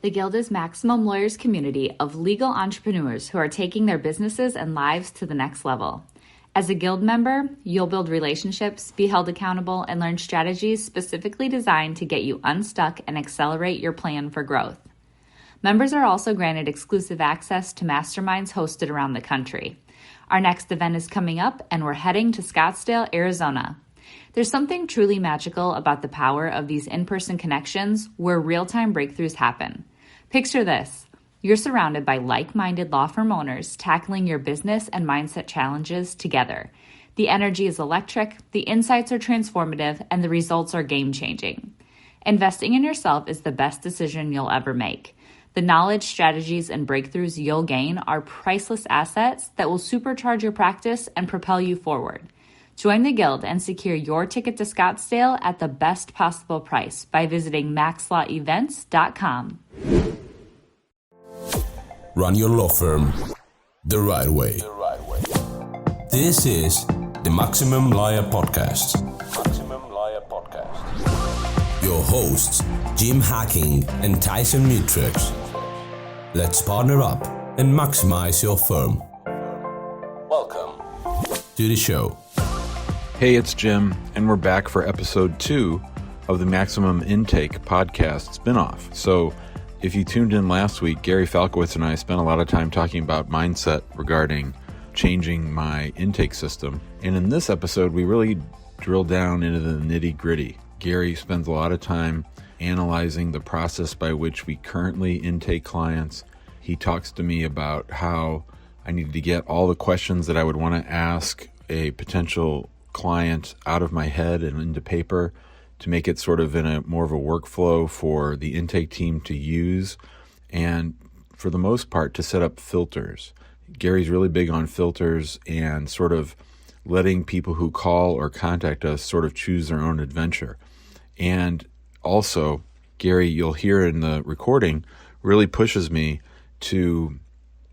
The Guild is Maximum Lawyers' community of legal entrepreneurs who are taking their businesses and lives to the next level. As a Guild member, you'll build relationships, be held accountable, and learn strategies specifically designed to get you unstuck and accelerate your plan for growth. Members are also granted exclusive access to masterminds hosted around the country. Our next event is coming up, and we're heading to Scottsdale, Arizona. There's something truly magical about the power of these in-person connections where real-time breakthroughs happen. Picture this. You're surrounded by like-minded law firm owners tackling your business and mindset challenges together. The energy is electric, the insights are transformative, and the results are game-changing. Investing in yourself is the best decision you'll ever make. The knowledge, strategies, and breakthroughs you'll gain are priceless assets that will supercharge your practice and propel you forward. Join the Guild and secure your ticket to Scottsdale at the best possible price by visiting maxlawevents.com. Run your law firm the right way. This is the Maximum Lawyer Podcast. Your hosts, Jim Hacking and Tyson Mutrux. Let's partner up and maximize your firm. Welcome to the show. Hey, it's Jim, and we're back for episode 2 of the Maximum Intake podcast spinoff. So, if you tuned in last week, Gary Falkowitz and I spent a lot of time talking about mindset regarding changing my intake system. And in this episode, we really drill down into the nitty-gritty. Gary spends a lot of time analyzing the process by which we currently intake clients. He talks to me about how I need to get all the questions that I would want to ask a potential client out of my head and into paper to make it sort of in a more of a workflow for the intake team to use, and for the most part to set up filters. Gary's really big on filters and sort of letting people who call or contact us sort of choose their own adventure. And also, Gary, you'll hear in the recording, really pushes me to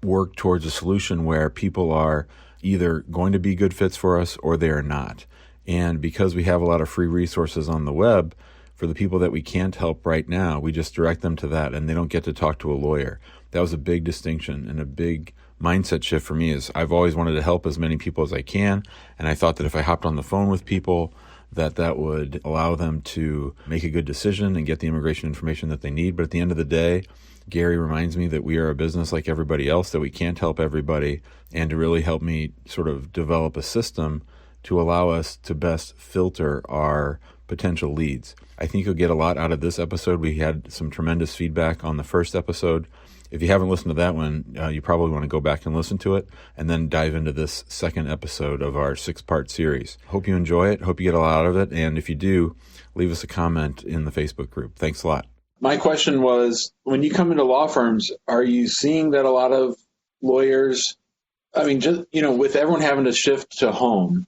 work towards a solution where people are either going to be good fits for us or they are not. And because we have a lot of free resources on the web, for the people that we can't help right now, we just direct them to that and they don't get to talk to a lawyer. That was a big distinction and a big mindset shift for me. Is I've always wanted to help as many people as I can. And I thought that if I hopped on the phone with people, that would allow them to make a good decision and get the immigration information that they need. But at the end of the day, Gary reminds me that we are a business like everybody else, that we can't help everybody, and to really help me sort of develop a system to allow us to best filter our potential leads. I think you'll get a lot out of this episode. We had some tremendous feedback on the first episode. If you haven't listened to that one, you probably want to go back and listen to it and then dive into this second episode of our 6-part series. Hope you enjoy it. Hope you get a lot out of it. And if you do, leave us a comment in the Facebook group. Thanks a lot. My question was, when you come into law firms, are you seeing that a lot of lawyers, just, with everyone having to shift to home,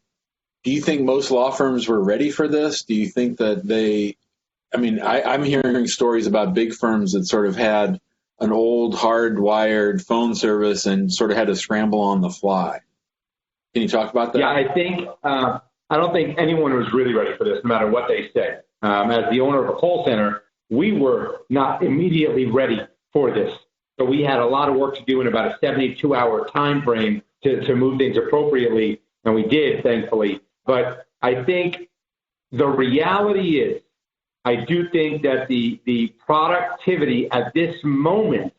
do you think most law firms were ready for this? Do you think that I'm hearing stories about big firms that sort of had an old hardwired phone service and sort of had to scramble on the fly. Can you talk about that? Yeah, I think, I don't think anyone was really ready for this, no matter what they say. As the owner of a call center, we were not immediately ready for this. So we had a lot of work to do in about a 72-hour time frame to move things appropriately, and we did, thankfully. But I think the reality is, I do think that the productivity at this moment,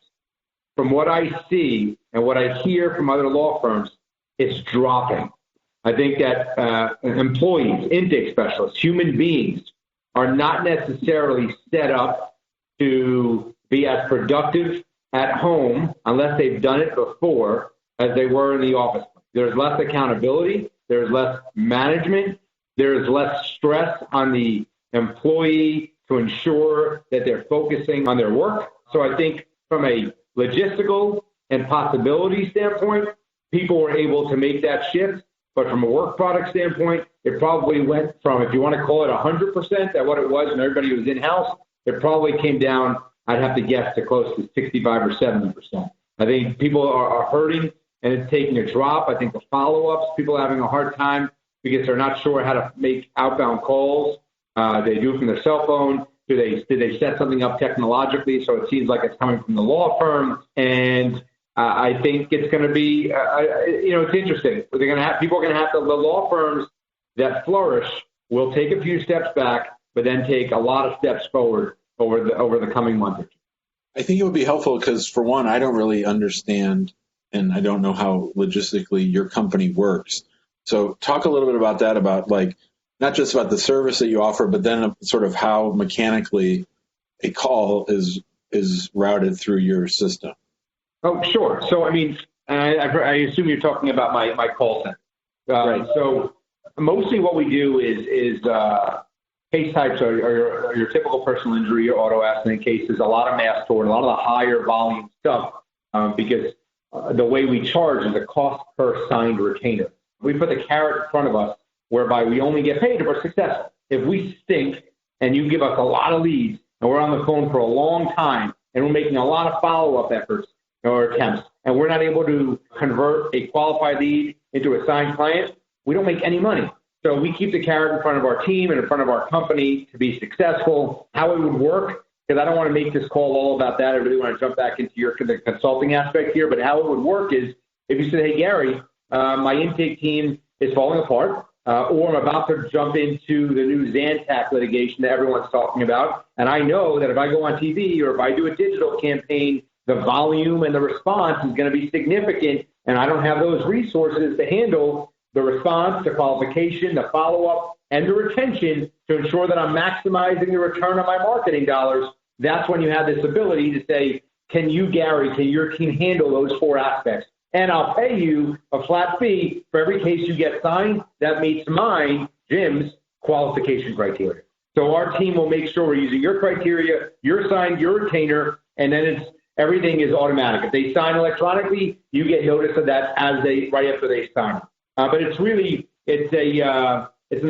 from what I see and what I hear from other law firms, is dropping. I think that employees, intake specialists, human beings are not necessarily set up to be as productive at home unless they've done it before as they were in the office. There's less accountability. There's less management. There's less stress on the employee to ensure that they're focusing on their work. So I think from a logistical and possibility standpoint, people were able to make that shift. But from a work product standpoint, it probably went from, if you want to call it 100% at what it was when everybody was in-house, it probably came down, I'd have to guess, to close to 65 or 70%. I think people are hurting and it's taking a drop. I think the follow-ups, people are having a hard time because they're not sure how to make outbound calls. They do it from their cell phone. Do they set something up technologically so it seems like it's coming from the law firm? And I think it's going to be, it's interesting. People are going to have to, the law firms that flourish will take a few steps back, but then take a lot of steps forward over the coming month or two. I think it would be helpful because, for one, I don't really understand, and I don't know how logistically your company works. So talk a little bit about that, about like not just about the service that you offer, but then sort of how mechanically a call is routed through your system. Oh, sure. So, I mean, I assume you're talking about my call center. Right. So mostly what we do is case types are your typical personal injury or auto accident cases, a lot of mass tort, a lot of the higher volume stuff, because the way we charge is a cost per signed retainer. We put the carrot in front of us whereby we only get paid if we're successful. If we stink and you give us a lot of leads and we're on the phone for a long time and we're making a lot of follow-up efforts or attempts and we're not able to convert a qualified lead into a signed client, we don't make any money. So we keep the carrot in front of our team and in front of our company to be successful. How it would work, because I don't want to make this call all about that. I really want to jump back into the consulting aspect here. But how it would work is if you said, hey, Gary, my intake team is falling apart, or I'm about to jump into the new Zantac litigation that everyone's talking about, and I know that if I go on TV or if I do a digital campaign, the volume and the response is going to be significant, and I don't have those resources to handle the response, the qualification, the follow-up, and the retention to ensure that I'm maximizing the return on my marketing dollars. That's when you have this ability to say, can you, Gary, can your team handle those four aspects? And I'll pay you a flat fee for every case you get signed that meets mine, Jim's, qualification criteria. So our team will make sure we're using your criteria, your sign, your retainer, and then everything is automatic. If they sign electronically, you get notice of that right after they sign. But it's an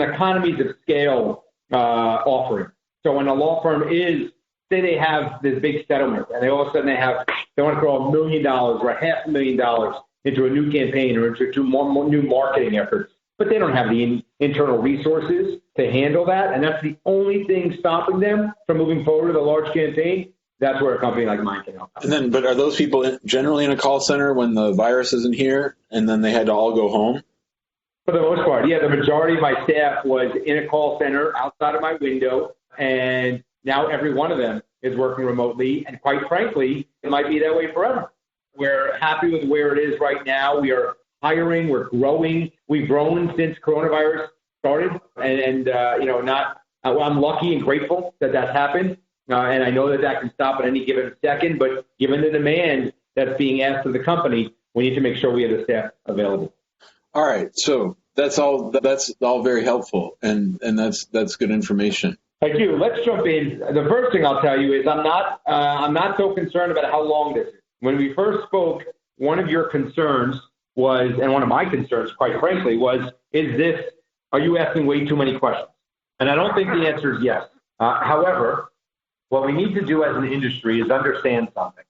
economies of scale offering. So when a law firm say they have this big settlement and all of a sudden they want to throw $1 million or $500,000 into a new campaign or into new marketing efforts, but they don't have the internal resources to handle that, and that's the only thing stopping them from moving forward with a large campaign. That's where a company like mine can help. But are those people generally in a call center when the virus isn't here, and then they had to all go home? For the most part, yeah. The majority of my staff was in a call center outside of my window, and now every one of them is working remotely. And quite frankly, it might be that way forever. We're happy with where it is right now. We are hiring. We're growing. We've grown since coronavirus started, and I'm lucky and grateful that that's happened. And I know that can stop at any given second. But given the demand that's being asked of the company, we need to make sure we have the staff available. All right, so that's all very helpful, and that's good information. Thank you. Let's jump in. The first thing I'll tell you is I'm not so concerned about how long this is. When we first spoke, one of your concerns was, and one of my concerns, quite frankly, was, are you asking way too many questions? And I don't think the answer is yes. However, what we need to do as an industry is understand something.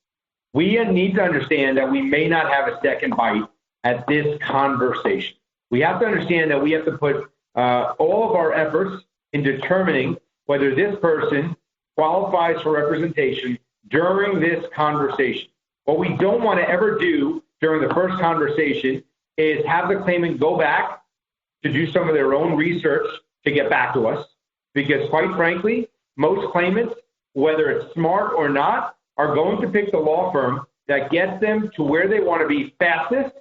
We need to understand that we may not have a second bite at this conversation. We have to understand that we have to put all of our efforts in determining whether this person qualifies for representation during this conversation. What we don't want to ever do during the first conversation is have the claimant go back to do some of their own research to get back to us, because quite frankly, most claimants, whether it's smart or not, are going to pick the law firm that gets them to where they want to be fastest,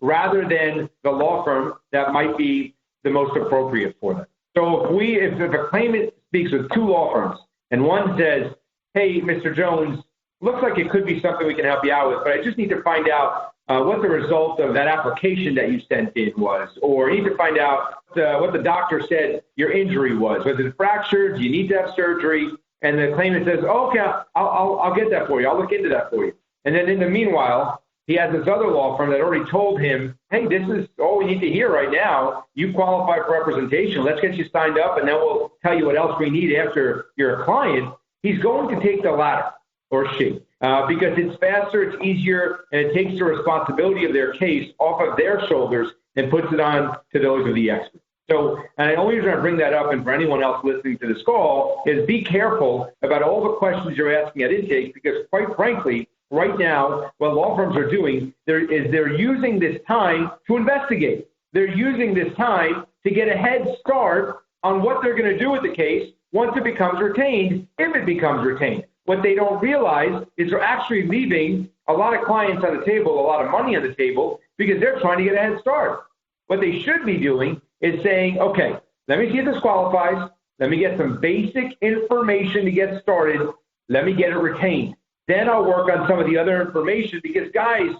rather than the law firm that might be the most appropriate for them. So if a claimant speaks with two law firms and one says, hey, Mr. Jones, looks like it could be something we can help you out with, but I just need to find out what the result of that application that you sent in was, or I need to find out what the doctor said your injury was. Was it fractured? Do you need to have surgery? And the claimant says, okay, I'll get that for you. I'll look into that for you. And then in the meanwhile, he has this other law firm that already told him, hey, this is all we need to hear right now. You qualify for representation. Let's get you signed up, and then we'll tell you what else we need after you're a client. He's going to take the latter, or she, because it's faster, it's easier, and it takes the responsibility of their case off of their shoulders and puts it on to those of the experts. So, and the only reason I bring that up, and for anyone else listening to this call, is be careful about all the questions you're asking at intake, because quite frankly, right now, what law firms are doing, they're using this time to investigate. They're using this time to get a head start on what they're going to do with the case once it becomes retained, if it becomes retained. What they don't realize is they're actually leaving a lot of clients on the table, a lot of money on the table, because they're trying to get a head start. What they should be doing is saying, okay, let me see if this qualifies. Let me get some basic information to get started. Let me get it retained. Then I'll work on some of the other information, because guys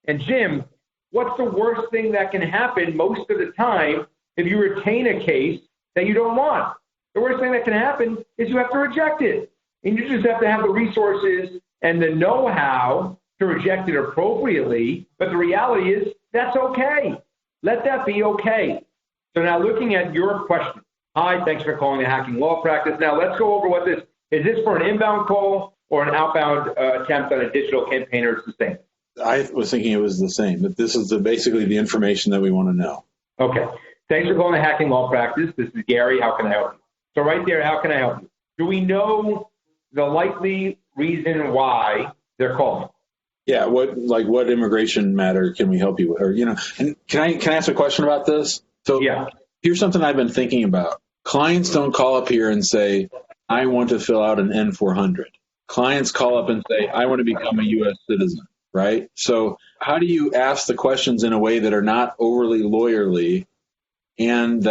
and Jim, what's the worst thing that can happen most of the time if you retain a case that you don't want? The worst thing that can happen is you have to reject it. And you just have to have the resources and the know-how to reject it appropriately. But the reality is that's okay. Let that be okay. So now looking at your question. Hi, thanks for calling the Hacking Law Practice. Now let's go over what this is. This for an inbound call or an outbound attempt on a digital campaign, or it's the same? I was thinking it was the same, that this is basically the information that we want to know. Okay. Thanks for calling the Hacking Law Practice. This is Gary. How can I help you? So right there, how can I help you? Do we know the likely reason why they're calling? Yeah, what immigration matter can we help you with? Or, and can I ask a question about this? So yeah. Here's something I've been thinking about. Clients don't call up here and say, I want to fill out an N-400. Clients call up and say, I want to become a U.S. citizen, right? So how do you ask the questions in a way that are not overly lawyerly and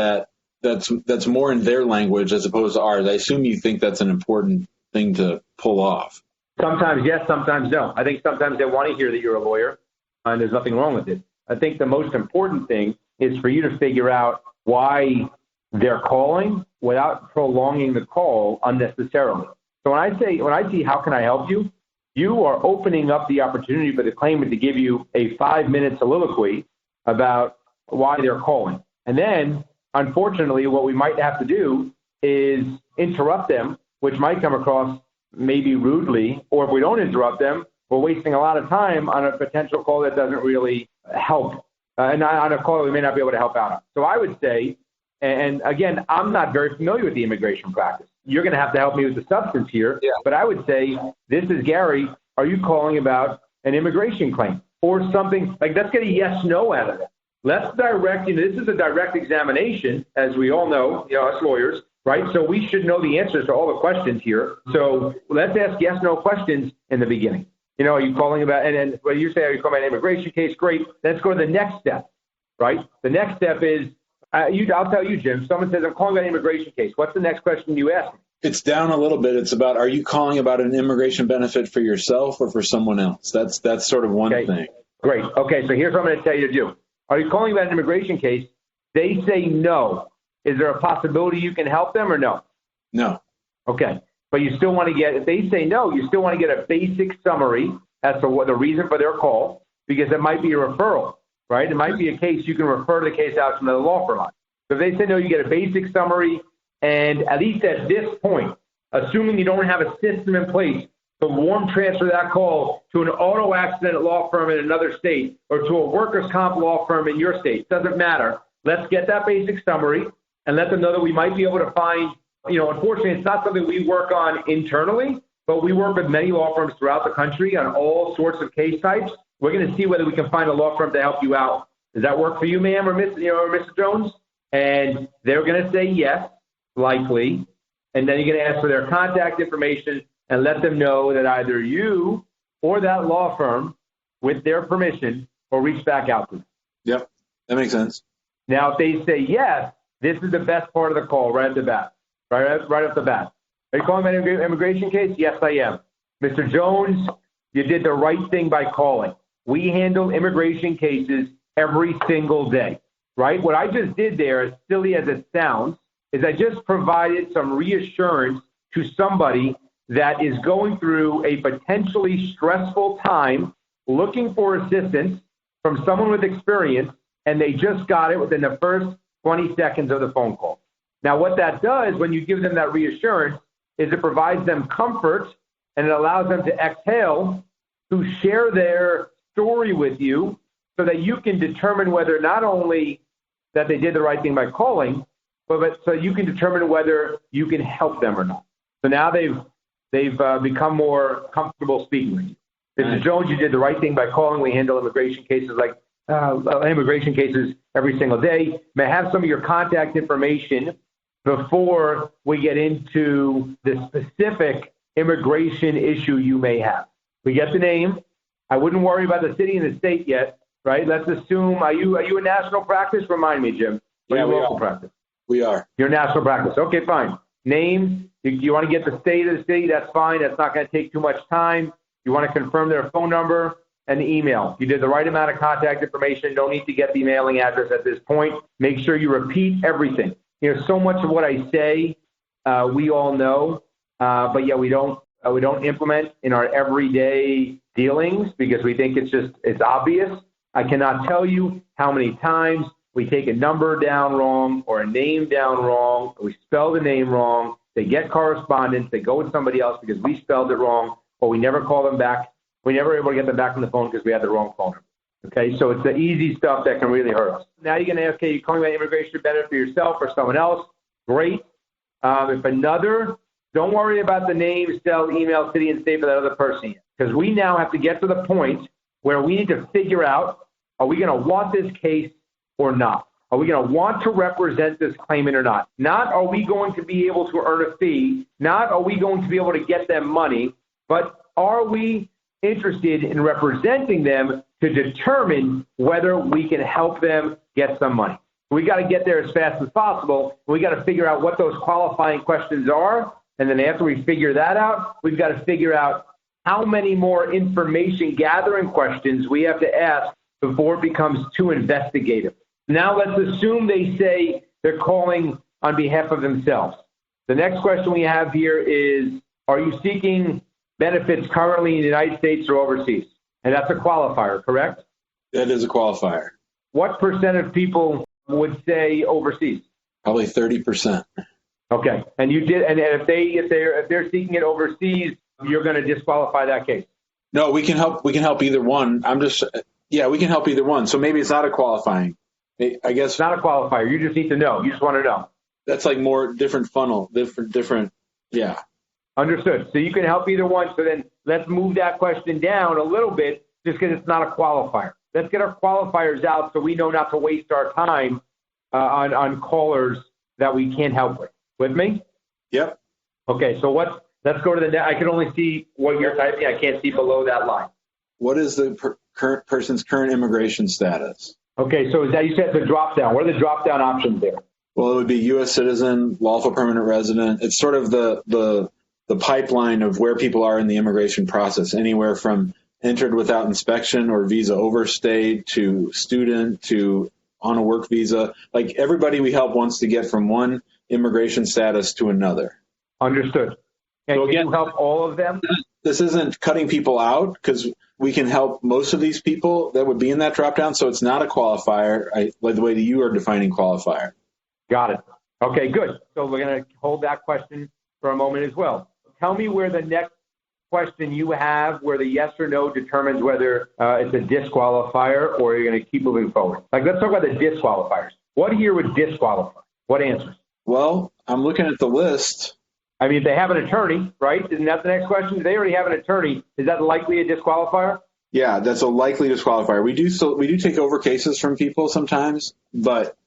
that's more in their language as opposed to ours? I assume you think that's an important thing to pull off. Sometimes yes, sometimes no. I think sometimes they want to hear that you're a lawyer, and there's nothing wrong with it. I think the most important thing is for you to figure out why they're calling without prolonging the call unnecessarily. So when I see how can I help you, you are opening up the opportunity for the claimant to give you a 5-minute soliloquy about why they're calling. And then, unfortunately, what we might have to do is interrupt them, which might come across maybe rudely, or if we don't interrupt them, we're wasting a lot of time on a potential call that doesn't really help, and on a call that we may not be able to help out on. So I would say, and again, I'm not very familiar with the immigration practice. You're going to have to help me with the substance here, yeah. But I would say, this is Gary, are you calling about an immigration claim or something? Like, let's get a yes-no out of it. Let's direct, this is a direct examination, as we all know, us lawyers, right? So we should know the answers to all the questions here. So let's ask yes-no questions in the beginning. Are you calling about, and then when you say, are you calling about an immigration case? Great. Let's go to the next step, right? The next step is, I'll tell you, Jim, someone says, I'm calling about an immigration case. What's the next question you ask me? It's down a little bit. It's about, are you calling about an immigration benefit for yourself or for someone else? That's sort of one thing. Great. Okay, so here's what I'm going to tell you to do. Are you calling about an immigration case? They say no. Is there a possibility you can help them or no? No. Okay. But you still want to get, if they say no, you still want to get a basic summary as to what the reason for their call, because it might be a referral, right? It might be a case you can refer the case out to another law firm on. So if they say no, you get a basic summary, and at least at this point, assuming you don't have a system in place to warm transfer that call to an auto accident law firm in another state or to a workers' comp law firm in your state, doesn't matter. Let's get that basic summary and let them know that we might be able to find, unfortunately, it's not something we work on internally, but we work with many law firms throughout the country on all sorts of case types. We're going to see whether we can find a law firm to help you out. Does that work for you, ma'am, or Mr. Jones? And they're going to say yes, likely. And then you're going to ask for their contact information and let them know that either you or that law firm, with their permission, will reach back out to them. Yep, that makes sense. Now, if they say yes, this is the best part of the call right off the bat. Right off the bat. Are you calling about an immigration case? Yes, I am. Mr. Jones, you did the right thing by calling. We handle immigration cases every single day, right? What I just did there, as silly as it sounds, is I just provided some reassurance to somebody that is going through a potentially stressful time, looking for assistance from someone with experience, and they just got it within the first 20 seconds of the phone call. Now, what that does when you give them that reassurance is it provides them comfort, and it allows them to exhale, to share their story with you so that you can determine whether not only that they did the right thing by calling, but so you can determine whether you can help them or not. So now they've become more comfortable speaking with you. Mr. Jones, you did the right thing by calling. We handle immigration cases every single day. May I have some of your contact information before we get into the specific immigration issue you may have? We get the name. I wouldn't worry about the city and the state yet, right? Let's assume, are you a national practice? Remind me, Jim. Yeah, we local are. Practice? We are. You're national practice. Okay, fine. Name. You want to get the state of the city? That's fine. That's not going to take too much time. You want to confirm their phone number and the email. You did the right amount of contact information. Don't need to get the mailing address at this point. Make sure you repeat everything. So much of what I say, we all know, but yet we don't implement in our everyday dealings because we think it's obvious. I cannot tell you how many times we take a number down wrong or a name down wrong, or we spell the name wrong. They get correspondence. They go with somebody else because we spelled it wrong, or we never call them back. We never able to get them back on the phone because we had the wrong phone number. Okay, so it's the easy stuff that can really hurt us. Now you're going to ask, okay, you're calling about immigration benefit for yourself or someone else. Great. If another, don't worry about the name, cell, email, city, and state for that other person, because we now have to get to the point where we need to figure out, are we going to want this case or not? Are we going to want to represent this claimant or not? Not are we going to be able to earn a fee, not are we going to be able to get them money, but are we interested in representing them to determine whether we can help them get some money? We got to get there as fast as possible. We got to figure out what those qualifying questions are. And then after we figure that out, we've got to figure out how many more information gathering questions we have to ask before it becomes too investigative. Now let's assume they say they're calling on behalf of themselves. The next question we have here is, are you seeking benefits currently in the United States or overseas? And that's a qualifier, correct? That is a qualifier. What percent of people would say overseas? Probably 30%. Okay. And you did, and if they're seeking it overseas, you're going to disqualify that case. No, we can help either one. We can help either one. So maybe it's not a qualifying. I guess it's not a qualifier. You just need to know. You just want to know. That's like more different funnel, different. Yeah. Understood. So you can help either one. So then let's move that question down a little bit just because it's not a qualifier. Let's get our qualifiers out so we know not to waste our time on callers that we can't help with. With me? Yep. Okay. So let's go to the I can only see what you're typing. I can't see below that line. What is the current person's current immigration status? Okay. So is that, you said the drop down. What are the drop down options there? Well, it would be U.S. citizen, lawful permanent resident. It's sort of the pipeline of where people are in the immigration process, anywhere from entered without inspection or visa overstayed to student to on a work visa. Like everybody we help wants to get from one immigration status to another. Understood. And so again, can you help all of them? This isn't cutting people out because we can help most of these people that would be in that drop down. So it's not a qualifier, like the way that you are defining qualifier. Got it. Okay, good. So we're going to hold that question for a moment as well. Tell me where the next question you have, where the yes or no determines whether it's a disqualifier or you're going to keep moving forward. Like, let's talk about the disqualifiers. What here would disqualify? What answers? Well, I'm looking at the list. I mean, if they have an attorney, right? Isn't that the next question? If they already have an attorney, is that likely a disqualifier? Yeah, that's a likely disqualifier. We do take over cases from people sometimes, but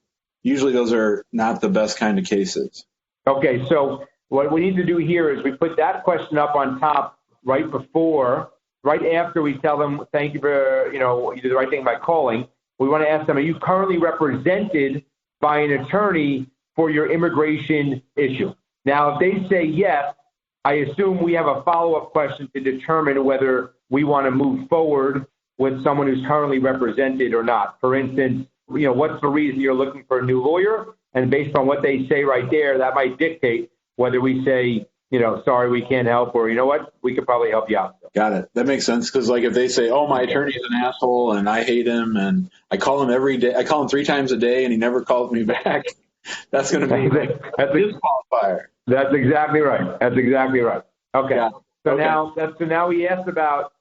usually those are not the best kind of cases. Okay, so what we need to do here is we put that question up on top right after we tell them, thank you for, you did the right thing by calling. We want to ask them, are you currently represented by an attorney for your immigration issue? Now, if they say yes, I assume we have a follow-up question to determine whether we want to move forward with someone who's currently represented or not. For instance, what's the reason you're looking for a new lawyer? And based on what they say right there, that might dictate whether we say, sorry, we can't help, or you know what, we could probably help you out. Got it. That makes sense. Because if they say, oh, my attorney is an asshole and I hate him and I call him every day, I call him 3 times a day and he never calls me back, that's going to be a disqualifier. That's exactly right. Okay. Yeah. So now we asked about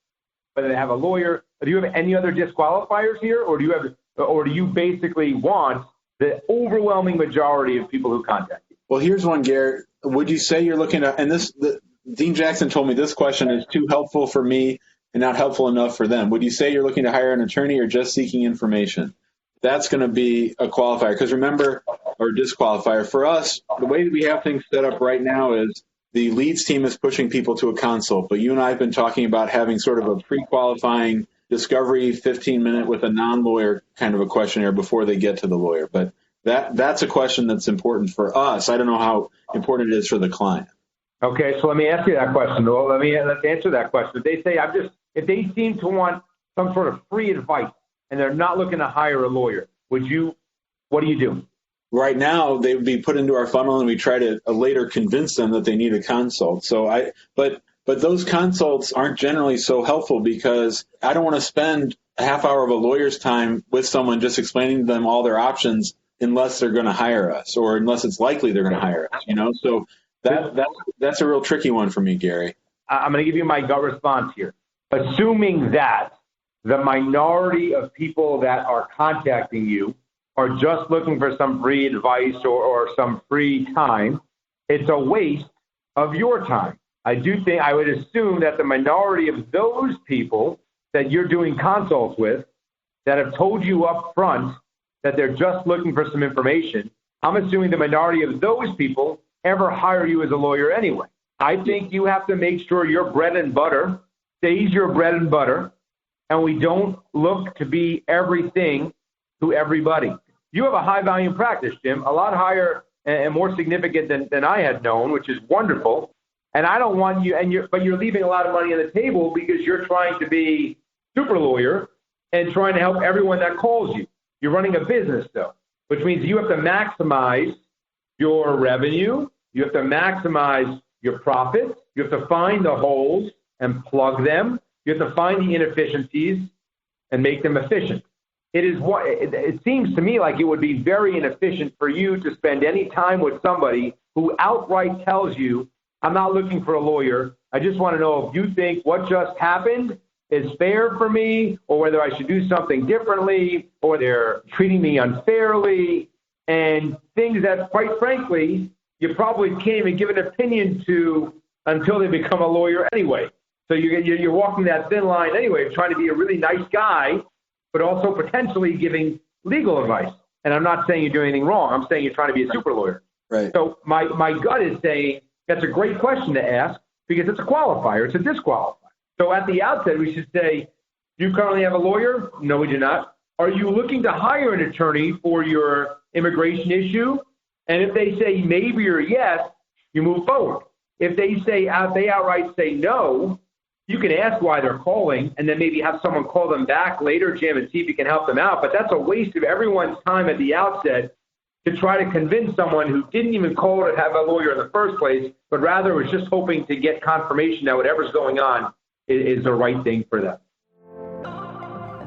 whether they have a lawyer. Do you have any other disqualifiers here, or do you basically want the overwhelming majority of people who contact you. Well, here's one, Garrett. Would you say you're looking at, and Dean Jackson told me this question is too helpful for me and not helpful enough for them. Would you say you're looking to hire an attorney or just seeking information? That's going to be a qualifier, because remember, or disqualifier. For us, the way that we have things set up right now is the leads team is pushing people to a consult, but you and I have been talking about having sort of a pre-qualifying discovery 15-minute with a non-lawyer kind of a questionnaire before they get to the lawyer. But that's a question that's important for us. I don't know how important it is for the client. Okay, so let me ask you that question. Well, let's answer that question. If they seem to want some sort of free advice and they're not looking to hire a lawyer, what do you do? Right now, they would be put into our funnel, and we try to later convince them that they need a consult. But those consults aren't generally so helpful, because I don't want to spend a half hour of a lawyer's time with someone just explaining to them all their options unless they're going to hire us, or unless it's likely they're going to hire us. So that's a real tricky one for me, Gary. I'm going to give you my gut response here. Assuming that the minority of people that are contacting you are just looking for some free advice or some free time, it's a waste of your time. I would assume that the minority of those people that you're doing consults with that have told you up front that they're just looking for some information, I'm assuming the minority of those people ever hire you as a lawyer anyway. I think you have to make sure your bread and butter stays your bread and butter, and we don't look to be everything to everybody. You have a high volume practice, Jim, a lot higher and more significant than I had known, which is wonderful. And I don't want you, but you're leaving a lot of money on the table because you're trying to be super lawyer and trying to help everyone that calls you. You're running a business, though, which means you have to maximize your revenue. You have to maximize your profits. You have to find the holes and plug them. You have to find the inefficiencies and make them efficient. It seems to me like it would be very inefficient for you to spend any time with somebody who outright tells you, I'm not looking for a lawyer. I just want to know if you think what just happened is fair for me, or whether I should do something differently, or they're treating me unfairly, and things that, quite frankly, you probably can't even give an opinion to until they become a lawyer anyway. So you're walking that thin line anyway, trying to be a really nice guy, but also potentially giving legal advice. And I'm not saying you're doing anything wrong. I'm saying you're trying to be a super lawyer. Right. So my gut is saying that's a great question to ask, because it's a qualifier. It's a disqualifier. So at the outset, we should say, do you currently have a lawyer? No, we do not. Are you looking to hire an attorney for your immigration issue? And if they say maybe or yes, you move forward. If they outright say no, you can ask why they're calling, and then maybe have someone call them back later, Jim, and see if you can help them out. But that's a waste of everyone's time at the outset to try to convince someone who didn't even call to have a lawyer in the first place, but rather was just hoping to get confirmation that whatever's going on is the right thing for them.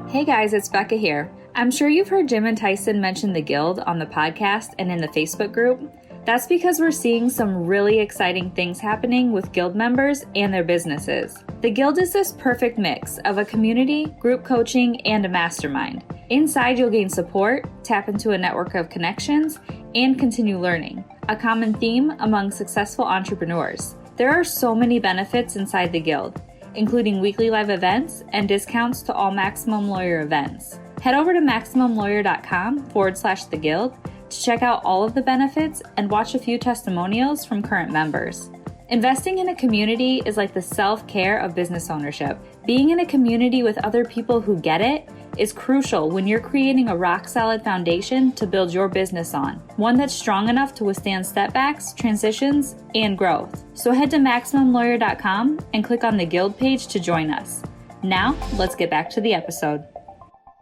Hey guys, it's Becca here. I'm sure you've heard Jim and Tyson mention the Guild on the podcast and in the Facebook group. That's because we're seeing some really exciting things happening with Guild members and their businesses. The Guild is this perfect mix of a community, group coaching, and a mastermind. Inside, you'll gain support, tap into a network of connections, and continue learning, a common theme among successful entrepreneurs. There are so many benefits inside the Guild, including weekly live events and discounts to all Maximum Lawyer events. Head over to MaximumLawyer.com/the Guild to check out all of the benefits and watch a few testimonials from current members. Investing in a community is like the self-care of business ownership. Being in a community with other people who get it is crucial when you're creating a rock-solid foundation to build your business on, one that's strong enough to withstand setbacks, transitions, and growth. So head to MaximumLawyer.com and click on the Guild page to join us. Now, let's get back to the episode.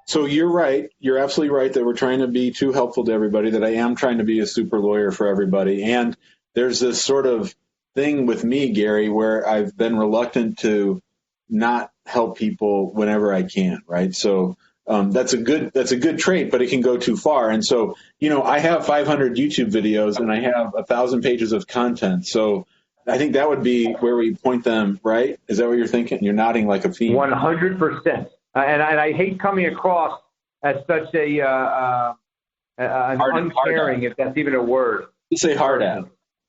So you're right. You're absolutely right that we're trying to be too helpful to everybody, that I am trying to be a super lawyer for everybody. And there's this sort of thing with me, Gary, where I've been reluctant to not help people whenever I can, right? So that's a good trait, but it can go too far. And so, I have 500 YouTube videos and I have 1,000 pages of content. So I think that would be where we point them, right? Is that what you're thinking? You're nodding like a fiend. 100%. And I hate coming across as such a uncaring, if that's even a word. You say hard at.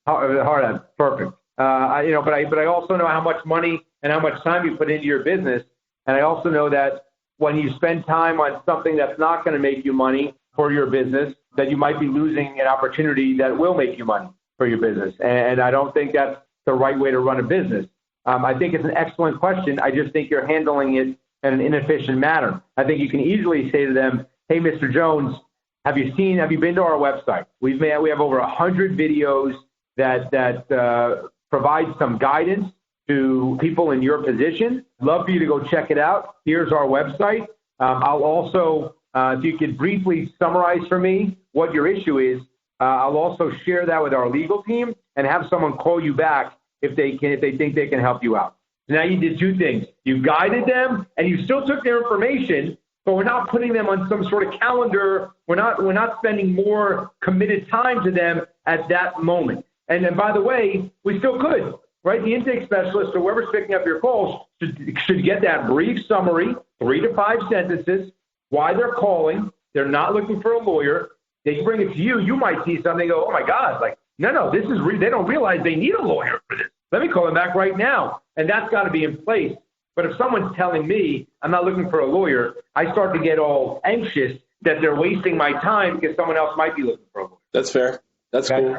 Hard at, perfect. But I also know how much money and how much time you put into your business, and I also know that when you spend time on something that's not going to make you money for your business, that you might be losing an opportunity that will make you money for your business. And I don't think that's the right way to run a business. I think it's an excellent question. I just think you're handling it in an inefficient manner. I think you can easily say to them, hey, Mr. Jones, have you been to our website? We have over 100 videos that provide some guidance to people in your position. Love for you to go check it out. Here's our website. I'll also, if you could briefly summarize for me what your issue is, I'll also share that with our legal team and have someone call you back if they think they can help you out. Now you did two things. You guided them and you still took their information, but we're not putting them on some sort of calendar. We're not spending more committed time to them at that moment. And then, by the way, we still could, right? The intake specialist or whoever's picking up your calls should get that brief summary, 3 to 5 sentences, why they're calling. They're not looking for a lawyer. They bring it to you. You might see something and go, oh, my God, like, no, this is they don't realize they need a lawyer for this. Let me call them back right now. And that's got to be in place. But if someone's telling me I'm not looking for a lawyer, I start to get all anxious that they're wasting my time because someone else might be looking for a lawyer. That's fair. That's cool.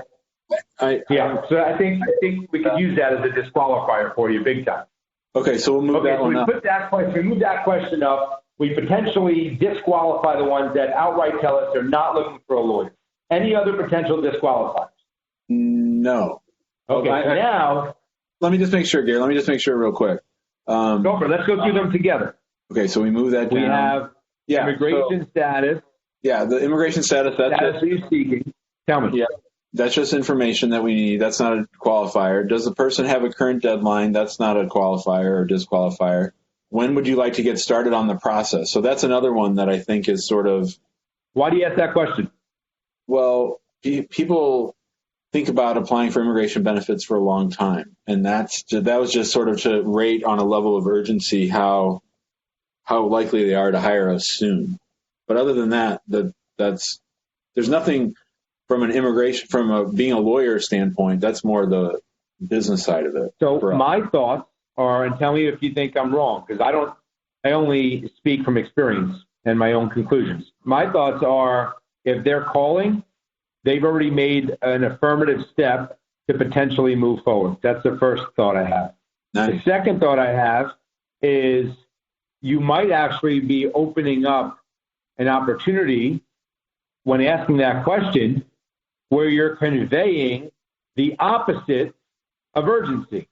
So I think we could use that as a disqualifier for you big time. Okay, so we'll move that one up. We move that question up. We potentially disqualify the ones that outright tell us they're not looking for a lawyer. Any other potential disqualifiers? No. Okay, so now... Let me just make sure, Gary. Let me just make sure real quick. Go for it. Let's go through them together. Okay, so we move that down. We have immigration status. Yeah, the immigration status. Status you're seeking. Tell me. Yeah, that's just information that we need. That's not a qualifier. Does the person have a current deadline? That's not a qualifier or disqualifier. When would you like to get started on the process? So that's another one that I think is sort of... Why do you ask that question? Well, people think about applying for immigration benefits for a long time. And that was just sort of to rate on a level of urgency how likely they are to hire us soon. But other than that, there's nothing from being a lawyer standpoint. That's more the business side of it. So my thoughts are, and tell me if you think I'm wrong, because I only speak from experience and my own conclusions. My thoughts are, if they're calling, they've already made an affirmative step to potentially move forward. That's the first thought I have. Nice. The second thought I have is you might actually be opening up an opportunity when asking that question where you're conveying the opposite of urgency,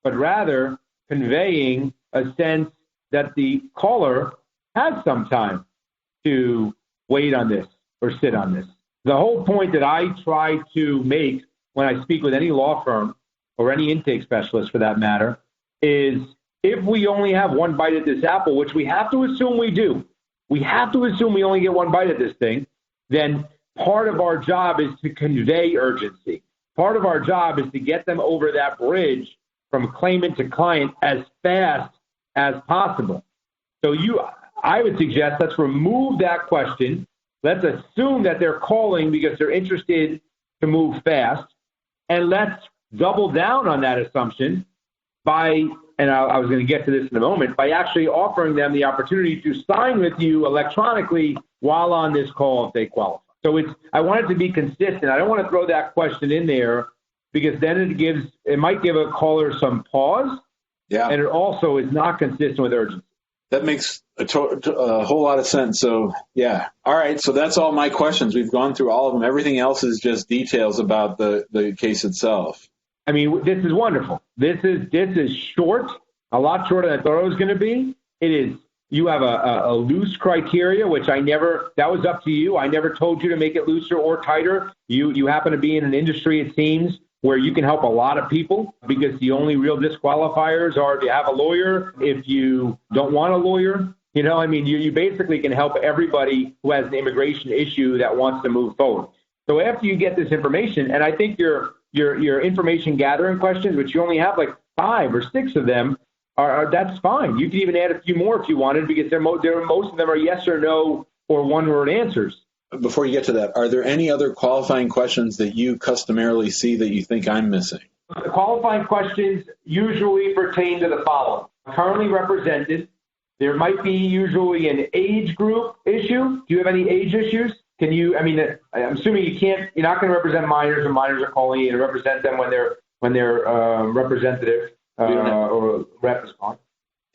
but rather conveying a sense that the caller has some time to wait on this or sit on this. The whole point that I try to make when I speak with any law firm or any intake specialist for that matter is if we only have one bite at this apple, which we have to assume we do, we have to assume we only get one bite at this thing, then part of our job is to convey urgency. Part of our job is to get them over that bridge from claimant to client as fast as possible. So I would suggest let's remove that question. Let's assume that they're calling because they're interested to move fast. And let's double down on that assumption by, and I was going to get to this in a moment, by actually offering them the opportunity to sign with you electronically while on this call if they qualify. So I want it to be consistent. I don't want to throw that question in there because then it might give a caller some pause. Yeah. And it also is not consistent with urgency. That makes a whole lot of sense. So, yeah. All right. So that's all my questions. We've gone through all of them. Everything else is just details about the case itself. I mean, this is wonderful. This is short, a lot shorter than I thought it was going to be. It is. You have a loose criteria, which that was up to you. I never told you to make it looser or tighter. You happen to be in an industry, it seems, where you can help a lot of people because the only real disqualifiers are if you have a lawyer, if you don't want a lawyer. You know, I mean, you basically can help everybody who has an immigration issue that wants to move forward. So after you get this information, and I think your information gathering questions, which you only have like 5 or 6 of them, that's fine. You can even add a few more if you wanted because most of them are yes or no or one-word answers. before you get to that, are there any other qualifying questions that you customarily see that you think I'm missing? The qualifying questions usually pertain to the following. Currently represented, there might be usually an age group issue. Do you have any age issues? I'm assuming you're not going to represent minors when minors are calling you, and represent them when they're representative or rep is on.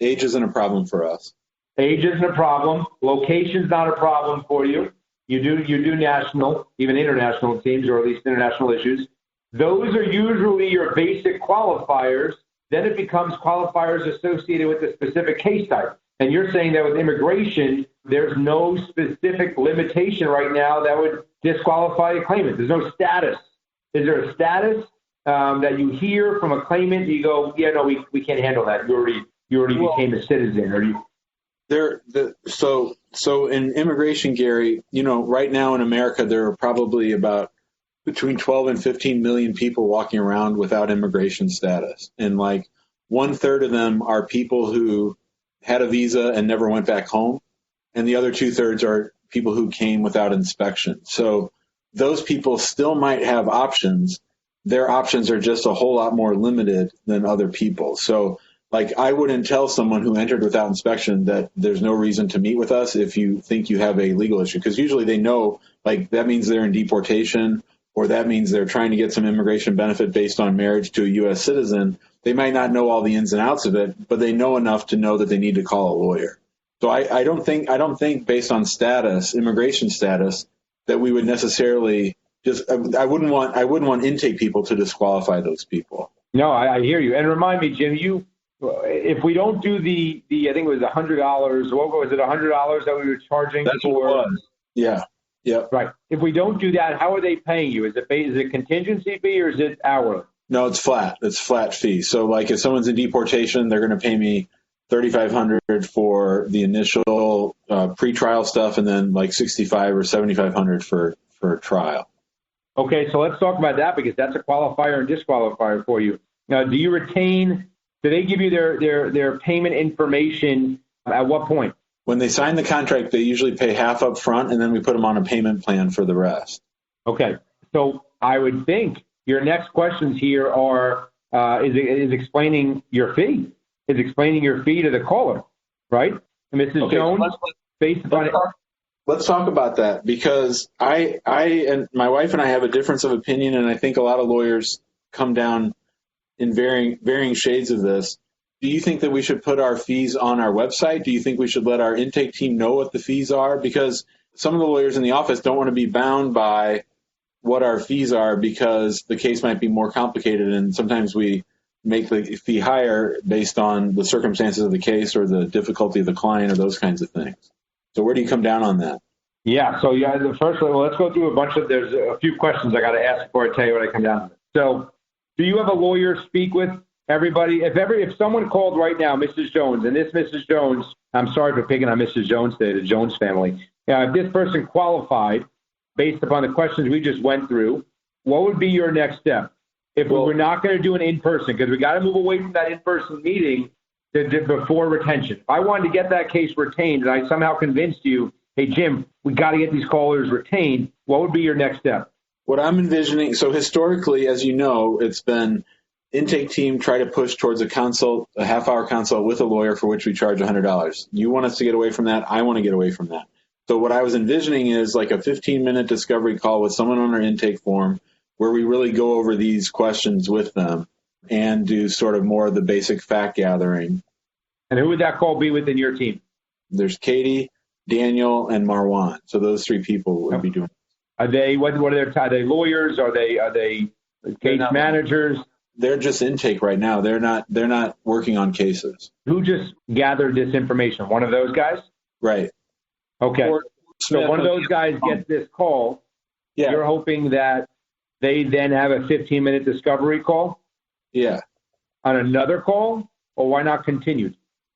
Age isn't a problem for us. Age isn't a problem. Location's not a problem for you. You do national, even international teams, or at least international issues. Those are usually your basic qualifiers. Then it becomes qualifiers associated with the specific case type. And you're saying that with immigration, there's no specific limitation right now that would disqualify a claimant. There's no status. Is there a status that you hear from a claimant? You go, yeah, no, we can't handle that. You already became a citizen, or you. So in immigration, Gary, right now in America, there are probably about between 12 and 15 million people walking around without immigration status. And like 1/3 of them are people who had a visa and never went back home. And the other 2/3 are people who came without inspection. So those people still might have options. Their options are just a whole lot more limited than other people. So like I wouldn't tell someone who entered without inspection that there's no reason to meet with us if you think you have a legal issue, because usually they know like that means they're in deportation, or that means they're trying to get some immigration benefit based on marriage to a U.S. citizen. They might not know all the ins and outs of it, but they know enough to know that they need to call a lawyer. So I don't think based on status, immigration status, that we would necessarily I wouldn't want intake people to disqualify those people. No, I hear you. And remind me, Jim, if we don't do the I think it was $100. What was it? $100 that we were charging? That's what it was. Yeah. Yep. Right. If we don't do that, how are they paying you? Is it contingency fee or is it hourly? No, it's flat. It's flat fee. So like if someone's in deportation, they're going to pay me $3,500 for the initial pre-trial stuff, and then like $6,500 or $7,500 for trial. Okay, so let's talk about that, because that's a qualifier and disqualifier for you. Now, do they give you their payment information at what point? When they sign the contract, they usually pay half up front, and then we put them on a payment plan for the rest. Okay, so I would think your next questions here are is explaining your fee. Is explaining your fee to the caller, right? And Mrs. Jones, based upon let's talk about that, because I and my wife and I have a difference of opinion, and I think a lot of lawyers come down in varying shades of this. Do you think that we should put our fees on our website? Do you think we should let our intake team know what the fees are? Because some of the lawyers in the office don't want to be bound by what our fees are, because the case might be more complicated, and sometimes we make the fee higher based on the circumstances of the case or the difficulty of the client or those kinds of things. So where do you come down on that? Yeah, so let's go through there's a few questions I got to ask before I tell you what I come down to. So do you have a lawyer speak with everybody? If someone called right now, Mrs. Jones, and this Mrs. Jones, I'm sorry for picking on Mrs. Jones today, the Jones family. If this person qualified based upon the questions we just went through, what would be your next step? If we were not going to do an in-person, because we got to move away from that in-person meeting before retention. If I wanted to get that case retained, and I somehow convinced you, hey, Jim, we got to get these callers retained, what would be your next step? What I'm envisioning, so historically, as you know, it's been intake team try to push towards a half-hour consult with a lawyer for which we charge $100. You want us to get away from that. I want to get away from that. So what I was envisioning is like a 15-minute discovery call with someone on our intake form where we really go over these questions with them and do sort of more of the basic fact gathering. And who would that call be within your team? There's Katie, Daniel, and Marwan. So those three people would be doing it. Are they are they lawyers? Are they case managers? They're just intake right now. They're not working on cases. Who just gathered this information? One of those guys? Right. Okay. So one of those guys gets this call. Yeah. You're hoping that they then have a 15-minute discovery call? Yeah. On another call? Or why not continued?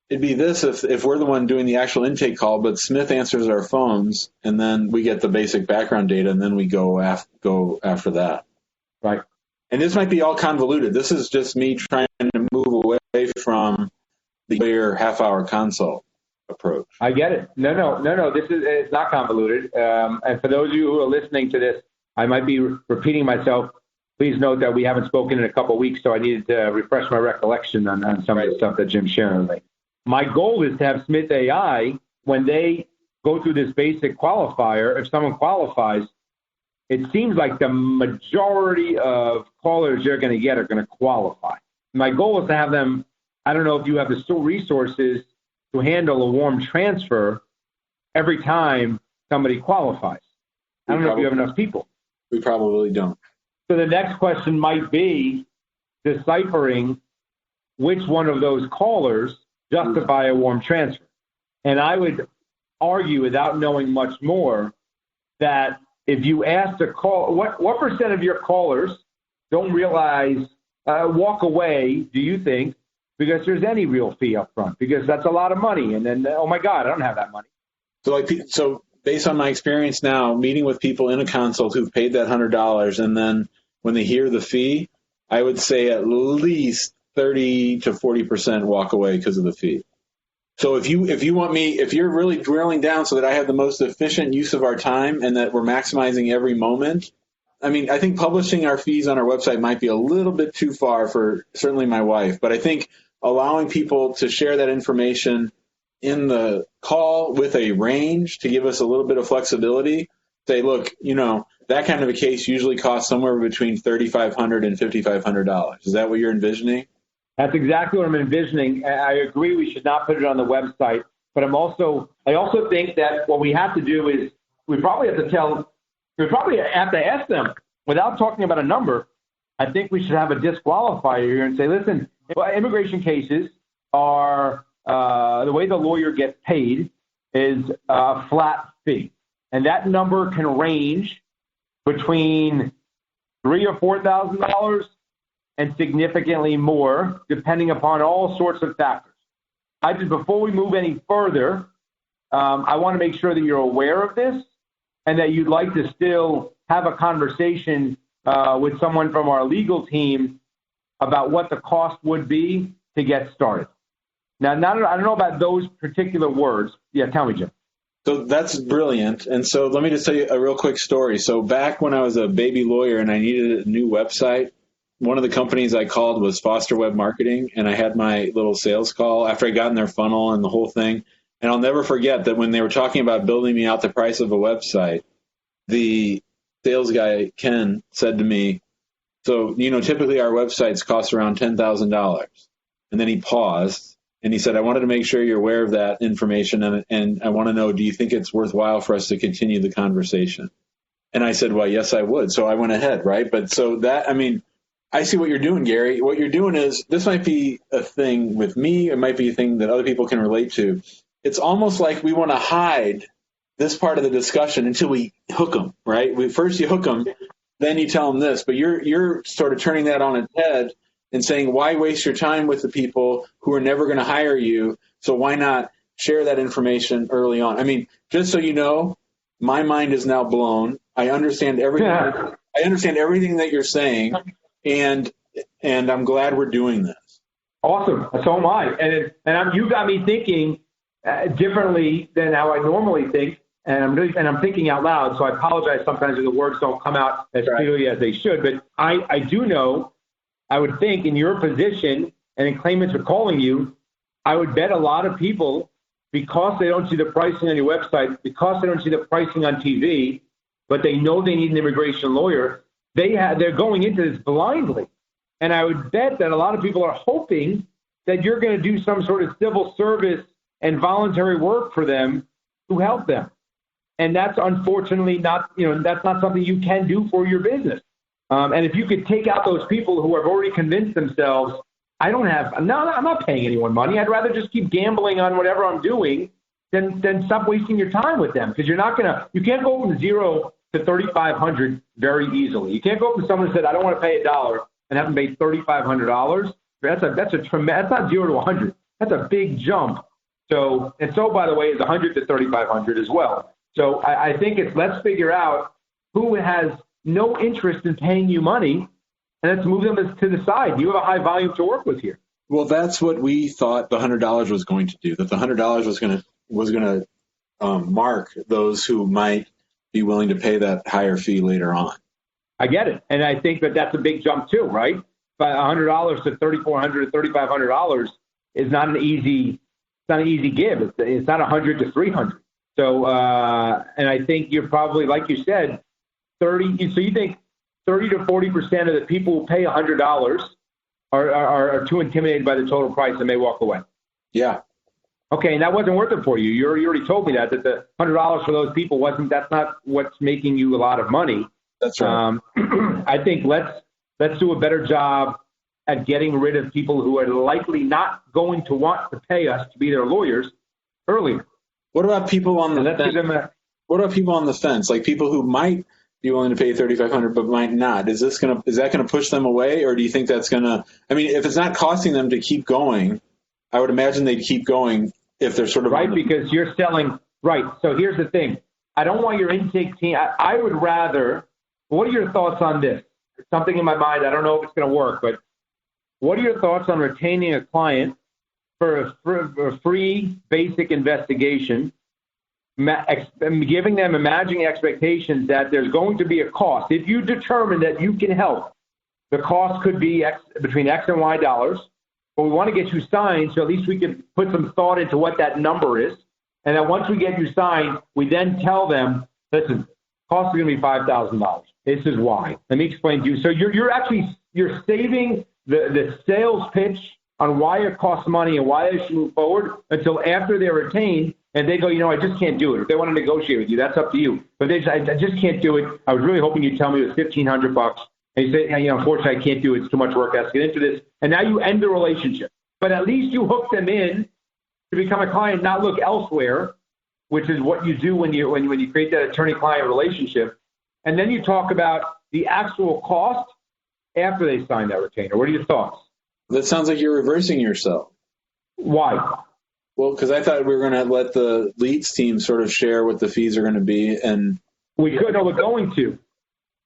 It'd be this if we're the one doing the actual intake call, but Smith answers our phones, and then we get the basic background data, and then we go after that. Right. And this might be all convoluted. This is just me trying to move away from the lawyer half-hour consult approach. I get it. No. It's not convoluted. And for those of you who are listening to this, I might be repeating myself. Please note that we haven't spoken in a couple of weeks, so I needed to refresh my recollection on some of the stuff that Jim's sharing with me. My goal is to have Smith AI, when they go through this basic qualifier, if someone qualifies, it seems like the majority of callers you're going to get are going to qualify. My goal is to have them, I don't know if you have the resources to handle a warm transfer every time somebody qualifies. I don't know if you have enough people. We probably don't. So the next question might be deciphering which one of those callers justify a warm transfer. And I would argue, without knowing much more, that if you ask a call, what percent of your callers don't realize, walk away, do you think, because there's any real fee up front? Because that's a lot of money. And then, oh my God, I don't have that money. So based on my experience now, meeting with people in a consult who've paid that $100, and then when they hear the fee, I would say at least 30 to 40% walk away because of the fee. So if you're really drilling down so that I have the most efficient use of our time and that we're maximizing every moment, I mean, I think publishing our fees on our website might be a little bit too far for certainly my wife, but I think allowing people to share that information in the call with a range to give us a little bit of flexibility, say, look, that kind of a case usually costs somewhere between $3,500 and $5,500. Is that what you're envisioning? That's exactly what I'm envisioning. I agree we should not put it on the website, but I also think that what we have to do is we probably have to ask them without talking about a number. I think we should have a disqualifier here and say, listen, immigration cases are the way the lawyer gets paid is a flat fee, and that number can range between $3,000 or $4,000 and significantly more, depending upon all sorts of factors. Before we move any further, I want to make sure that you're aware of this and that you'd like to still have a conversation with someone from our legal team about what the cost would be to get started. Now, I don't know about those particular words. Yeah, tell me, Jim. So that's brilliant. And so let me just tell you a real quick story. So back when I was a baby lawyer and I needed a new website, one of the companies I called was Foster Web Marketing, and I had my little sales call after I got in their funnel and the whole thing. And I'll never forget that when they were talking about building me out the price of a website, the sales guy, Ken, said to me, so, typically our websites cost around $10,000. And then he paused and he said, I wanted to make sure you're aware of that information. And I want to know, do you think it's worthwhile for us to continue the conversation? And I said, well, yes, I would. So I went ahead, right? But so that, I see what you're doing, Gary. What you're doing is, this might be a thing with me. It might be a thing that other people can relate to. It's almost like we want to hide this part of the discussion until we hook them, right? First you hook them, then you tell them this. But you're sort of turning that on its head and saying, why waste your time with the people who are never going to hire you? So why not share that information early on? Just so you know, my mind is now blown. I understand everything. Yeah. I understand everything that you're saying. And I'm glad we're doing this. Awesome. So am I. And you got me thinking differently than how I normally think. And I'm thinking out loud. So I apologize sometimes if the words don't come out as clearly as they should. But I do know, I would think in your position and in claimants are calling you, I would bet a lot of people, because they don't see the pricing on your website, because they don't see the pricing on TV, but they know they need an immigration lawyer, they're going into this blindly. And I would bet that a lot of people are hoping that you're going to do some sort of civil service and voluntary work for them to help them. And that's unfortunately not, that's not something you can do for your business. And if you could take out those people who have already convinced themselves, I'm not paying anyone money. I'd rather just keep gambling on whatever I'm doing than stop wasting your time with them. Because you can't go from $0 to $3,500 very easily. You can't go up to someone who said, I don't want to pay $1 and have them pay $3,500. That's not 0 to 100. That's a big jump. So by the way, is 100 to 3,500 as well. So I think let's figure out who has no interest in paying you money, and let's move them to the side. You have a high volume to work with here. Well, that's what we thought the $100 was going to do, that the $100 was going to was going to mark those who might be willing to pay that higher fee later on. I get it. And I think that that's a big jump too, right? But $100 to $3,400 to $3,500 is not an easy give. It's not $100 to $300. So, and I think you're probably, like you said, 30. So you think 30 to 40% of the people who pay $100 are too intimidated by the total price and may walk away. Yeah. Okay, and that wasn't worth it for you. You already told me that the $100 for those people that's not what's making you a lot of money. That's right. I think let's do a better job at getting rid of people who are likely not going to want to pay us to be their lawyers earlier. What about people on the fence? What about people on the fence, like people who might be willing to pay $3,500 but might not? Is that gonna push them away, or do you think that's gonna? I mean, if it's not costing them to keep going, I would imagine they'd keep going if they're sort of right because you're selling right. So here's the thing: I don't want your intake team. I would rather. What are your thoughts on this? There's something in my mind. I don't know if it's going to work, but what are your thoughts on retaining a client for a free basic investigation, giving them imagining expectations that there's going to be a cost? If you determine that you can help, the cost could be between X and Y dollars, but we want to get you signed so at least we can put some thought into what that number is. And then once we get you signed, we then tell them, listen, cost is going to be $5,000. This is why. Let me explain to you. So you're saving the sales pitch on why it costs money and why they should move forward until after they're retained and they go, I just can't do it. If they want to negotiate with you, that's up to you. But I just can't do it. I was really hoping you'd tell me it was $1,500. And you say, unfortunately, I can't do it. It's too much work. I have to get into this. And now you end the relationship. But at least you hook them in to become a client, not look elsewhere, which is what you do when you create that attorney-client relationship. And then you talk about the actual cost after they sign that retainer. What are your thoughts? That sounds like you're reversing yourself. Why? Well, because I thought we were going to let the leads team sort of share what the fees are going to be. And we could. No, we're going to.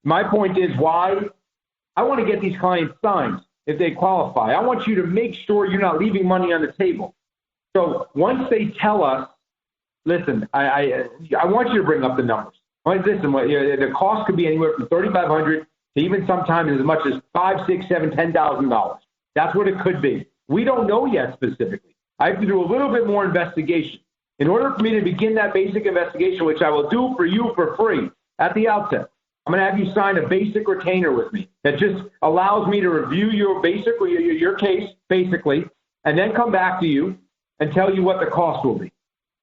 My point is why I want to get these clients signed if they qualify. I want you to make sure you're not leaving money on the table. So once they tell us, listen, I want you to bring up the numbers. Listen, the cost could be anywhere from $3,500 to even sometimes as much as $5,000, $6,000, $7,000, $10,000. That's what it could be. We don't know yet specifically. I have to do a little bit more investigation. In order for me to begin that basic investigation, which I will do for you for free at the outset, I'm going to have you sign a basic retainer with me that just allows me to review your case, basically, and then come back to you and tell you what the cost will be.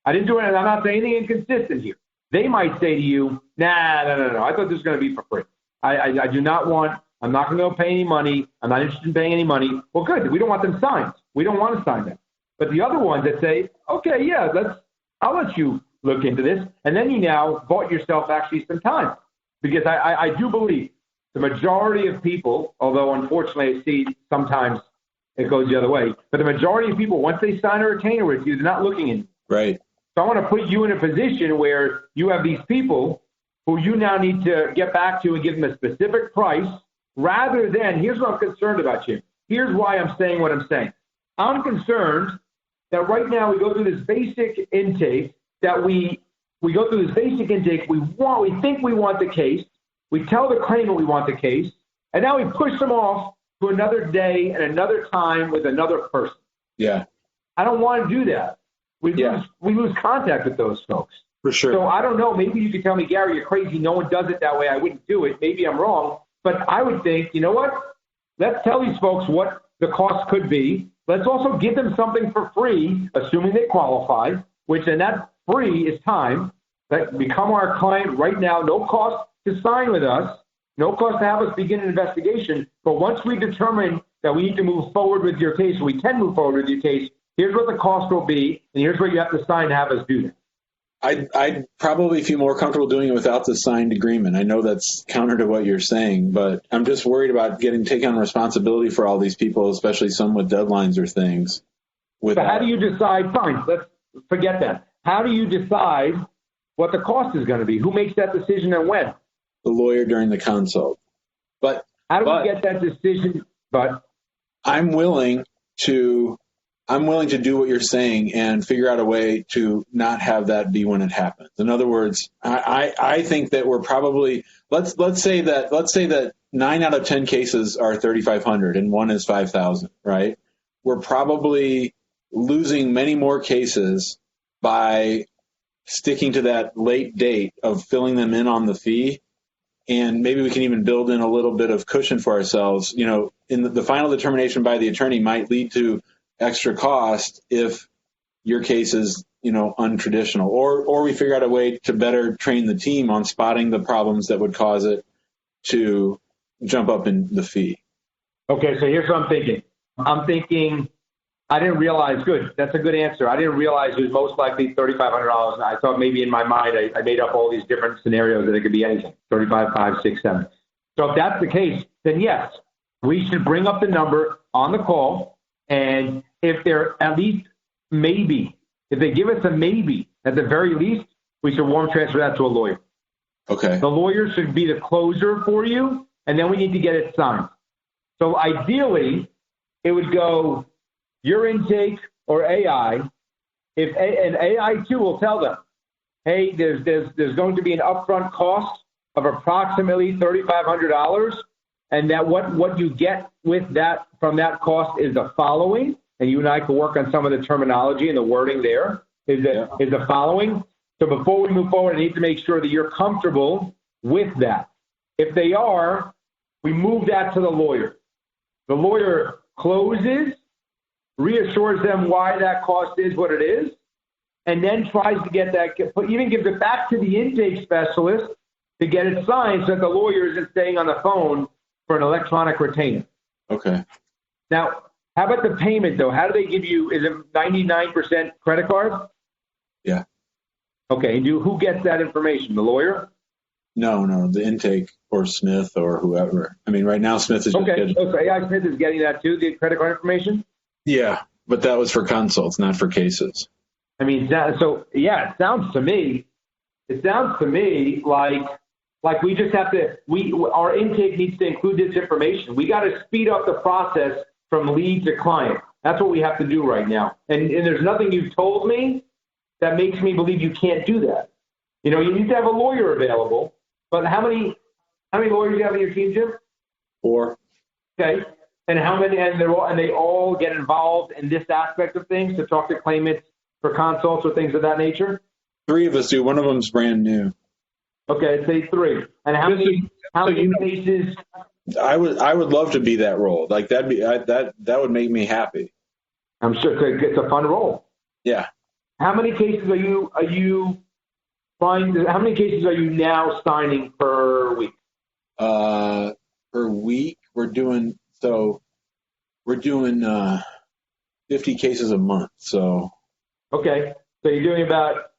I didn't do it, and I'm not saying anything inconsistent here. They might say to you, no. I thought this was going to be for free. I do not want, I'm not going to pay any money. I'm not interested in paying any money. Well, good. We don't want them signed. We don't want to sign them. But the other ones that say, okay, yeah, I'll let you look into this. And then you now bought yourself actually some time. Because I do believe the majority of people, although unfortunately I see sometimes it goes the other way, but the majority of people, once they sign a retainer with you, they're not looking in. Right. So I want to put you in a position where you have these people who you now need to get back to and give them a specific price rather than, here's what I'm concerned about, Jim. Here's why I'm saying what I'm saying. I'm concerned that right now we go through this basic intake that we go through this basic intake. We think we want the case. We tell the claimant we want the case. And now we push them off to another day and another time with another person. Yeah. I don't want to do that. We lose contact with those folks. For sure. So I don't know. Maybe you could tell me, Gary, you're crazy. No one does it that way. I wouldn't do it. Maybe I'm wrong. But I would think, you know what? Let's tell these folks what the cost could be. Let's also give them something for free, assuming they qualify, which then that free is time. That become our client right now. No cost to sign with us. No cost to have us begin an investigation. But once we determine that we need to move forward with your case, we can move forward with your case, here's what the cost will be, and here's what you have to sign to have us do that. I'd probably feel more comfortable doing it without the signed agreement. I know that's counter to what you're saying, but I'm just worried about taking on responsibility for all these people, especially some with deadlines or things. So how do you decide? Fine, let's forget that. How do you decide what the cost is going to be? Who makes that decision and when? The lawyer during the consult. But how do we get that decision? But I'm willing to I'm willing to do what you're saying and figure out a way to not have that be when it happens. In other words, I think that we're probably, let's say that 9 out of 10 cases are 3,500 and one is 5,000, right? We're probably losing many more cases by sticking to that late date of filling them in on the fee. And maybe we can even build in a little bit of cushion for ourselves. You know, in the final determination by the attorney might lead to extra cost if your case is, you know, untraditional, or we figure out a way to better train the team on spotting the problems that would cause it to jump up in the fee. Okay, so here's what I'm thinking. I didn't realize, good, that's a good answer. I didn't realize it was most likely $3,500. I thought maybe in my mind I made up all these different scenarios that it could be anything, 35, 5, 6, 7. So if that's the case, then yes, we should bring up the number on the call, and if they're at least maybe, if they give us a maybe, at the very least, we should warm transfer that to a lawyer. Okay. The lawyer should be the closer for you, and then we need to get it signed. So ideally, it would go your intake or AI. And AI too will tell them, hey, there's going to be an upfront cost of approximately $3,500, and that what you get with that from that cost is the following. And you and I can work on some of the terminology and the wording there is the following. So before we move forward, I need to make sure that you're comfortable with that. If they are, we move that to the lawyer. The lawyer closes, reassures them why that cost is what it is, and then tries to get that, even gives it back to the intake specialist to get it signed so that the lawyer isn't staying on the phone for an electronic retainer. Okay. Now, how about the payment, though? How do they give you, is it 99% credit card? Yeah. Okay, and who gets that information? The lawyer? No, the intake or Smith or whoever. I mean, right now Smith is just okay. So AI Smith is getting that too, the credit card information? Yeah, but that was for consults, not for cases. I mean, it sounds to me like we just have to, our intake needs to include this information. We got to speed up the process from lead to client. That's what we have to do right now. And there's nothing you've told me that makes me believe you can't do that. You know, you need to have a lawyer available, but how many lawyers do you have in your team, Jim? 4. Okay. And how many, and they all get involved in this aspect of things to talk to claimants for consults or things of that nature? 3 of us do. One of them's brand new. Okay, say 3. And how many cases? I would love to be that role. Like that would make me happy. I'm sure it's a fun role. Yeah. How many cases are you now signing per week? Per week, we're doing 50 cases a month. So. Okay, so you're doing about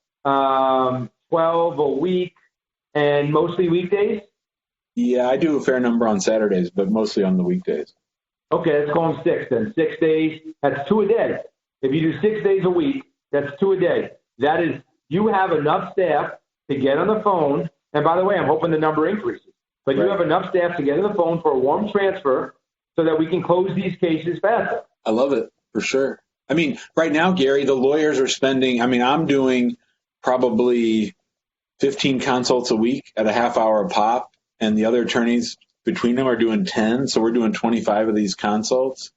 12 a week, and mostly weekdays? Yeah, I do a fair number on Saturdays, but mostly on the weekdays. Okay, let's call them 6 then. 6 days, that's 2 a day. If you do 6 days a week, that's 2 a day. That is, you have enough staff to get on the phone. And by the way, I'm hoping the number increases. But right. You have enough staff to get on the phone for a warm transfer so that we can close these cases faster. I love it, for sure. I mean, right now, Gary, the lawyers are spending, I'm doing probably 15 consults a week at a half hour a pop, and the other attorneys between them are doing 10. So we're doing 25 of these consults,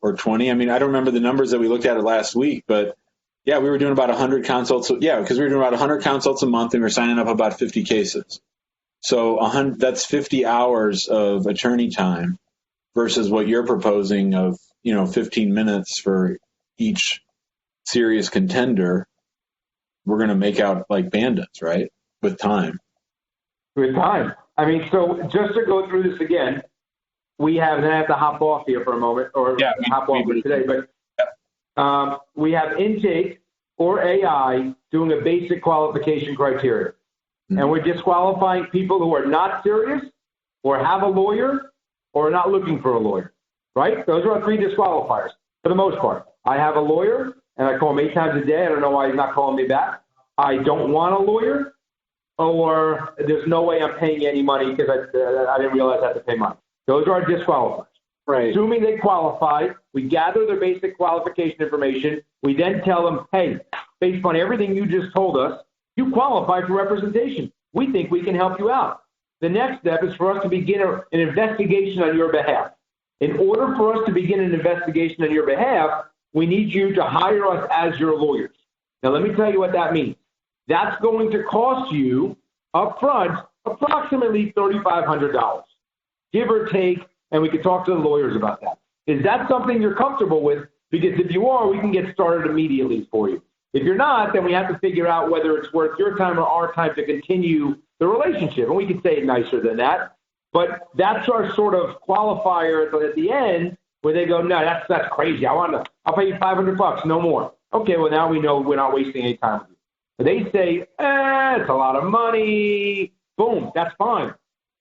or 20. I don't remember the numbers that we looked at it last week, but yeah, we were doing about 100 consults. Yeah, because we were doing about 100 consults a month, and we were signing up about 50 cases. So that's 50 hours of attorney time versus what you're proposing of, 15 minutes for each serious contender. We're going to make out like bandits, right? With time. With time. So just to go through this again, we have, and I have to hop off here for a moment, or hop off for today, but we have intake or AI doing a basic qualification criteria. Mm-hmm. And we're disqualifying people who are not serious or have a lawyer or are not looking for a lawyer, right? Those are our 3 disqualifiers for the most part. I have a lawyer, and I call him 8 times a day. I don't know why he's not calling me back. I don't want a lawyer, or there's no way I'm paying any money because I didn't realize I had to pay money. Those are our disqualifiers. Right. Assuming they qualify, we gather their basic qualification information. We then tell them, hey, based on everything you just told us, you qualify for representation. We think we can help you out. The next step is for us to begin an investigation on your behalf. In order for us to begin an investigation on your behalf, we need you to hire us as your lawyers. Now, let me tell you what that means. That's going to cost you up front approximately $3,500, give or take, and we can talk to the lawyers about that. Is that something you're comfortable with? Because if you are, we can get started immediately for you. If you're not, then we have to figure out whether it's worth your time or our time to continue the relationship. And we can say it nicer than that. But that's our sort of qualifier at the end where they go, no, that's crazy. I'll pay you $500, no more. Okay, well, now we know we're not wasting any time with you. But they say, it's a lot of money. Boom, that's fine.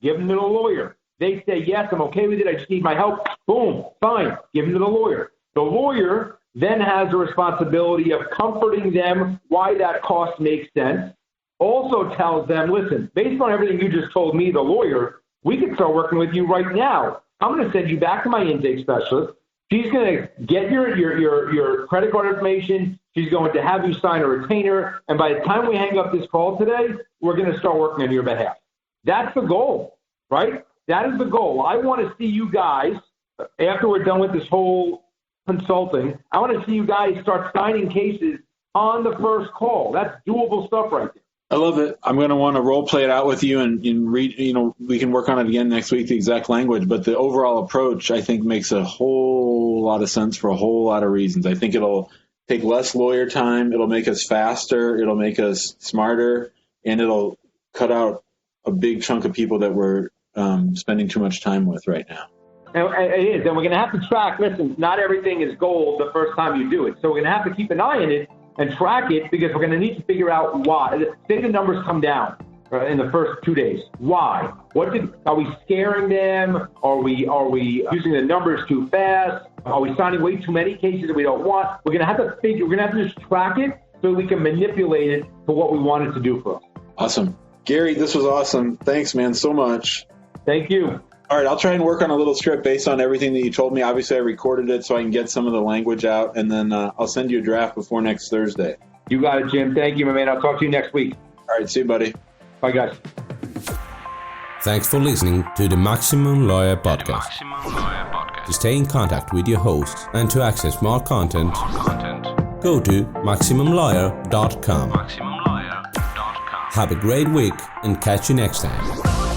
Give them to the lawyer. They say, yes, I'm okay with it. I just need my help. Boom, fine. Give them to the lawyer. The lawyer then has the responsibility of comforting them why that cost makes sense. Also tells them, listen, based on everything you just told me, the lawyer, we can start working with you right now. I'm going to send you back to my intake specialist. She's going to get your credit card information. She's going to have you sign a retainer. And by the time we hang up this call today, we're going to start working on your behalf. That's the goal, right? That is the goal. I want to see you guys, after we're done with this whole consulting, I want to see you guys start signing cases on the first call. That's doable stuff right there. I love it. I'm going to want to role play it out with you and read, we can work on it again next week, the exact language, but the overall approach, I think, makes a whole lot of sense for a whole lot of reasons. I think it'll take less lawyer time. It'll make us faster. It'll make us smarter, and it'll cut out a big chunk of people that we're spending too much time with right now. And it is. And we're going to have to track, listen, not everything is gold the first time you do it. So we're going to have to keep an eye on it and track it, because we're going to need to figure out why. Say the numbers come down in the first 2 days. Why? Are we scaring them? Are we using the numbers too fast? Are we signing way too many cases that we don't want? We're going to have to just track it so we can manipulate it to what we want it to do for us. Awesome. Gary, this was awesome. Thanks, man, so much. Thank you. All right, I'll try and work on a little script based on everything that you told me. Obviously, I recorded it so I can get some of the language out, and then I'll send you a draft before next Thursday. You got it, Jim. Thank you, my man. I'll talk to you next week. All right, see you, buddy. Bye, guys. Thanks for listening to the Maximum Lawyer Podcast. To stay in contact with your host and to access more content, go to MaximumLawyer.com. Have a great week and catch you next time.